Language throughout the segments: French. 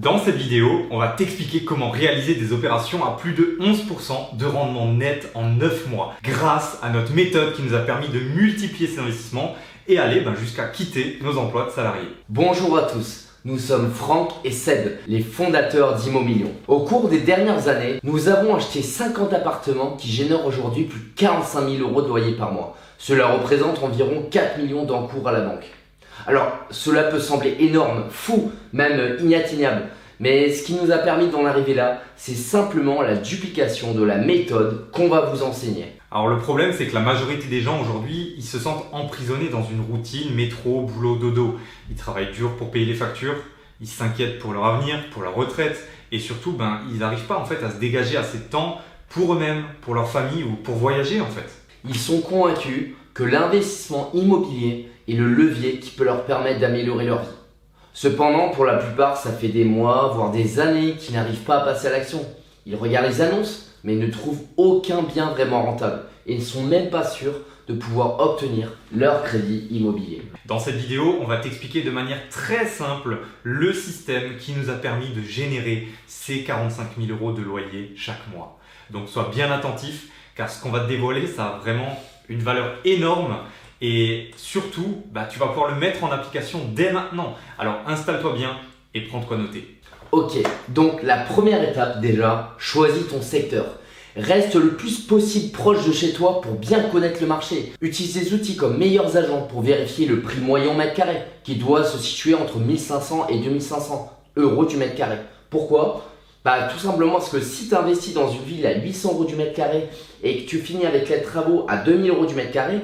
Dans cette vidéo, on va t'expliquer comment réaliser des opérations à plus de 11% de rendement net en 9 mois grâce à notre méthode qui nous a permis de multiplier ces investissements et aller jusqu'à quitter nos emplois de salariés. Bonjour à tous, nous sommes Franck et Ced, les fondateurs d'Immomillion. Au cours des dernières années, nous avons acheté 50 appartements qui génèrent aujourd'hui plus de 45 000 € de loyer par mois. Cela représente environ 4 millions d'encours à la banque. Alors, cela peut sembler énorme, fou, même inatteignable. Mais ce qui nous a permis d'en arriver là, c'est simplement la duplication de la méthode qu'on va vous enseigner. Alors le problème, c'est que la majorité des gens aujourd'hui, ils se sentent emprisonnés dans une routine, métro, boulot, dodo. Ils travaillent dur pour payer les factures, ils s'inquiètent pour leur avenir, pour leur retraite. Et surtout, ils n'arrivent pas en fait à se dégager assez de temps pour eux-mêmes, pour leur famille ou pour voyager en fait. Ils sont convaincus que l'investissement immobilier est le levier qui peut leur permettre d'améliorer leur vie. Cependant, pour la plupart, ça fait des mois, voire des années qu'ils n'arrivent pas à passer à l'action. Ils regardent les annonces, mais ne trouvent aucun bien vraiment rentable et ne sont même pas sûrs de pouvoir obtenir leur crédit immobilier. Dans cette vidéo, on va t'expliquer de manière très simple le système qui nous a permis de générer ces 45 000 € de loyer chaque mois. Donc sois bien attentif car ce qu'on va te dévoiler, ça a vraiment une valeur énorme. Et surtout, tu vas pouvoir le mettre en application dès maintenant. Alors installe-toi bien et prends de quoi noter. Ok, donc la première étape déjà, choisis ton secteur. Reste le plus possible proche de chez toi pour bien connaître le marché. Utilise des outils comme Meilleurs Agents pour vérifier le prix moyen au mètre carré qui doit se situer entre 1500 et 2500 € du mètre carré. Pourquoi ? Tout simplement parce que si tu investis dans une ville à 800 € du mètre carré et que tu finis avec les travaux à 2000 € du mètre carré,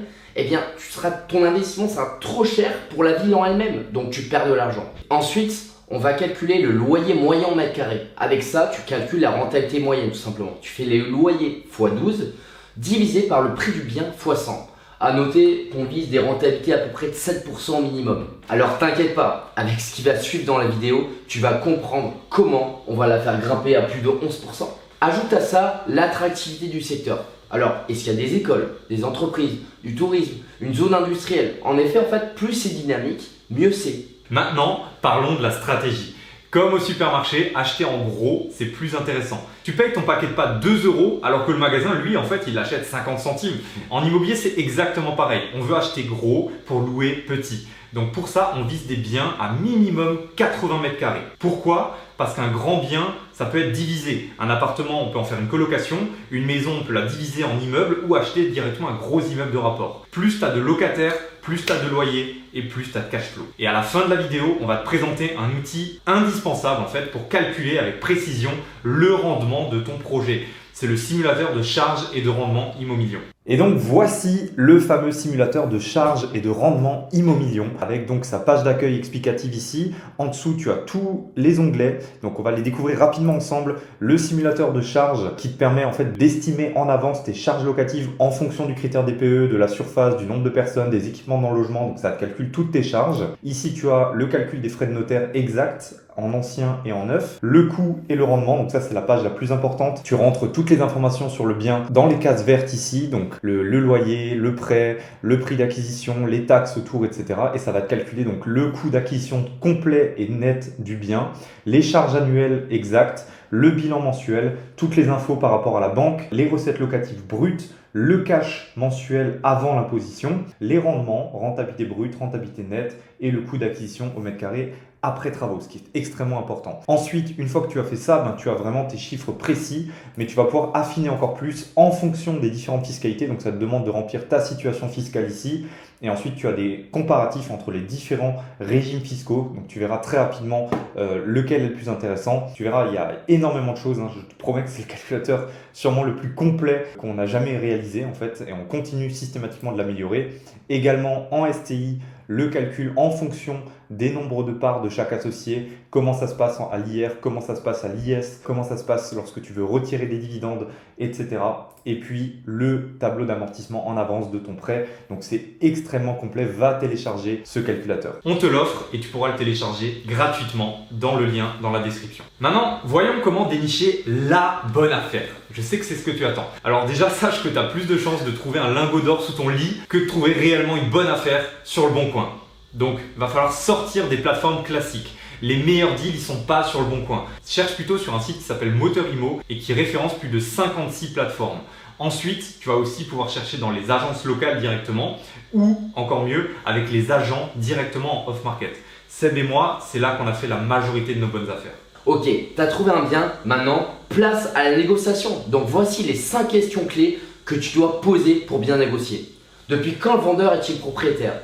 ton investissement sera trop cher pour la ville en elle-même, donc tu perds de l'argent. Ensuite, on va calculer le loyer moyen au mètre carré. Avec ça, tu calcules la rentabilité moyenne tout simplement. Tu fais les loyers x 12 divisé par le prix du bien x 100. A noter qu'on vise des rentabilités à peu près de 7% minimum. Alors t'inquiète pas, avec ce qui va suivre dans la vidéo, tu vas comprendre comment on va la faire grimper à plus de 11%. Ajoute à ça l'attractivité du secteur. Alors, est-ce qu'il y a des écoles, des entreprises, du tourisme, une zone industrielle? En effet, plus c'est dynamique, mieux c'est. Maintenant, parlons de la stratégie. Comme au supermarché, acheter en gros, c'est plus intéressant. Tu payes ton paquet de pâtes 2 € alors que le magasin, lui, en fait, il achète 50 centimes. En immobilier, c'est exactement pareil. On veut acheter gros pour louer petit. Donc pour ça, on vise des biens à minimum 80 mètres carrés. Pourquoi ? Parce qu'un grand bien, ça peut être divisé. Un appartement, on peut en faire une colocation. Une maison, on peut la diviser en immeubles ou acheter directement un gros immeuble de rapport. Plus tu as de locataires, plus tu as de loyers et plus tu as de cash flow. Et à la fin de la vidéo, on va te présenter un outil indispensable en fait pour calculer avec précision le rendement de ton projet. C'est le simulateur de charge et de rendement Immomillion. Et donc voici le fameux simulateur de charge et de rendement Immomillion avec donc sa page d'accueil explicative ici. En dessous, tu as tous les onglets. Donc on va les découvrir rapidement ensemble. Le simulateur de charge qui te permet en fait d'estimer en avance tes charges locatives en fonction du critère DPE, de la surface, du nombre de personnes, des équipements dans le logement. Donc ça te calcule toutes tes charges. Ici, tu as le calcul des frais de notaire exacts en ancien et en neuf, le coût et le rendement, donc ça c'est la page la plus importante. Tu rentres toutes les informations sur le bien dans les cases vertes ici, donc le loyer, le prêt, le prix d'acquisition, les taxes autour, etc. Et ça va te calculer donc le coût d'acquisition complet et net du bien, les charges annuelles exactes, le bilan mensuel, toutes les infos par rapport à la banque, les recettes locatives brutes, le cash mensuel avant l'imposition, les rendements, rentabilité brute, rentabilité nette et le coût d'acquisition au mètre carré après travaux, ce qui est extrêmement important. Ensuite, une fois que tu as fait ça, tu as vraiment tes chiffres précis, mais tu vas pouvoir affiner encore plus en fonction des différentes fiscalités. Donc ça te demande de remplir ta situation fiscale ici. Et ensuite, tu as des comparatifs entre les différents régimes fiscaux. Donc tu verras très rapidement lequel est le plus intéressant. Tu verras, il y a énormément de choses. Je te promets que c'est le calculateur sûrement le plus complet qu'on n'a jamais réalisé en fait. Et on continue systématiquement de l'améliorer. Également en STI, le calcul en fonction des nombres de parts de chaque associé, comment ça se passe à l'IR, comment ça se passe à l'IS, comment ça se passe lorsque tu veux retirer des dividendes, etc. Et puis le tableau d'amortissement en avance de ton prêt. Donc c'est extrêmement complet, va télécharger ce calculateur. On te l'offre et tu pourras le télécharger gratuitement dans le lien dans la description. Maintenant, voyons comment dénicher la bonne affaire. Je sais que c'est ce que tu attends. Alors déjà, sache que tu as plus de chances de trouver un lingot d'or sous ton lit que de trouver réellement une bonne affaire sur le bon coin. Donc, il va falloir sortir des plateformes classiques. Les meilleurs deals, ils sont pas sur le bon coin. Cherche plutôt sur un site qui s'appelle Moteur Imo et qui référence plus de 56 plateformes. Ensuite, tu vas aussi pouvoir chercher dans les agences locales directement ou, encore mieux, avec les agents directement en off-market. Seb et moi, c'est là qu'on a fait la majorité de nos bonnes affaires. Ok, tu as trouvé un bien, maintenant place à la négociation. Donc voici les 5 questions clés que tu dois poser pour bien négocier. Depuis quand le vendeur est-il propriétaire?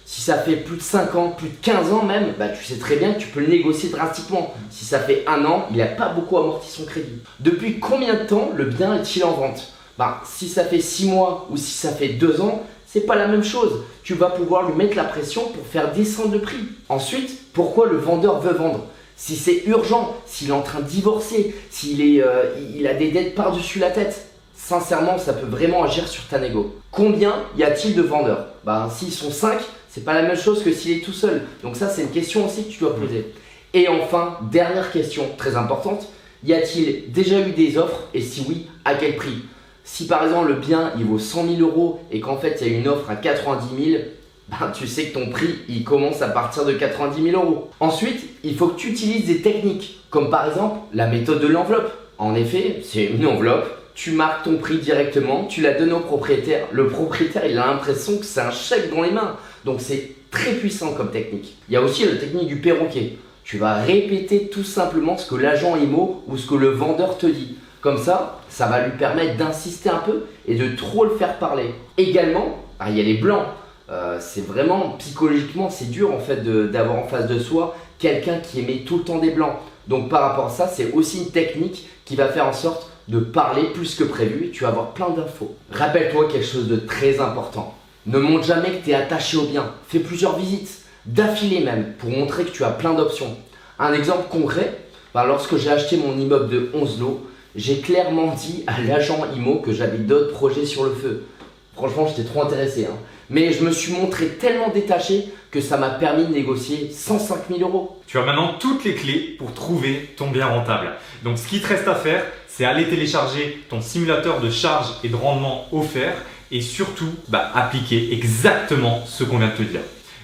Si ça fait plus de 5 ans, plus de 15 ans même, tu sais très bien que tu peux le négocier drastiquement. Si ça fait 1 an, il n'a pas beaucoup amorti son crédit. Depuis combien de temps le bien est-il en vente? Si ça fait 6 mois ou si ça fait 2 ans, c'est pas la même chose. Tu vas pouvoir lui mettre la pression pour faire descendre le prix. Ensuite, pourquoi le vendeur veut vendre? Si c'est urgent, s'il est en train de divorcer, il a des dettes par-dessus la tête. Sincèrement, ça peut vraiment agir sur ta négo. Combien y a-t-il de vendeurs? S'ils sont 5, c'est pas la même chose que s'il est tout seul. Donc ça, c'est une question aussi que tu dois poser. Et enfin, dernière question très importante, y a-t-il déjà eu des offres et si oui, à quel prix? Si par exemple le bien il vaut 100 000 euros et qu'en fait il y a une offre à 90 000, tu sais que ton prix il commence à partir de 90 000 euros. Ensuite, il faut que tu utilises des techniques comme par exemple la méthode de l'enveloppe. En effet, c'est une enveloppe, tu marques ton prix directement, tu la donnes au propriétaire. Le propriétaire il a l'impression que c'est un chèque dans les mains. Donc c'est très puissant comme technique. Il y a aussi la technique du perroquet. Tu vas répéter tout simplement ce que l'agent IMO ou ce que le vendeur te dit. Comme ça va lui permettre d'insister un peu et de trop le faire parler. Également, il y a les blancs. C'est vraiment, psychologiquement, c'est dur en fait d'avoir en face de soi quelqu'un qui émet tout le temps des blancs. Donc par rapport à ça, c'est aussi une technique qui va faire en sorte de parler plus que prévu et tu vas avoir plein d'infos. Rappelle-toi quelque chose de très important. Ne montre jamais que tu es attaché au bien. Fais plusieurs visites, d'affilée même, pour montrer que tu as plein d'options. Un exemple concret, lorsque j'ai acheté mon immeuble de 11 lots, j'ai clairement dit à l'agent IMO que j'avais d'autres projets sur le feu. Franchement, j'étais trop intéressé. Mais je me suis montré tellement détaché que ça m'a permis de négocier 105 000 euros. Tu as maintenant toutes les clés pour trouver ton bien rentable. Donc ce qui te reste à faire, c'est aller télécharger ton simulateur de charge et de rendement offert et surtout appliquer exactement ce qu'on vient de te dire.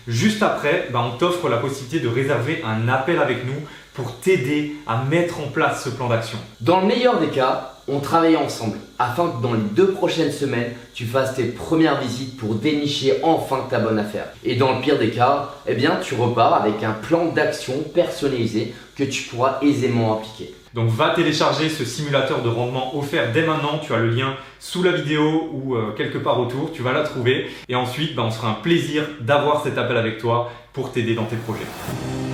Juste après, on t'offre la possibilité de réserver un appel avec nous pour t'aider à mettre en place ce plan d'action. Dans le meilleur des cas, on travaille ensemble afin que dans les 2 prochaines semaines, tu fasses tes premières visites pour dénicher enfin ta bonne affaire. Et dans le pire des cas, tu repars avec un plan d'action personnalisé que tu pourras aisément appliquer. Donc va télécharger ce simulateur de rendement offert dès maintenant, tu as le lien sous la vidéo ou quelque part autour, tu vas la trouver et ensuite on se fera un plaisir d'avoir cet appel avec toi pour t'aider dans tes projets.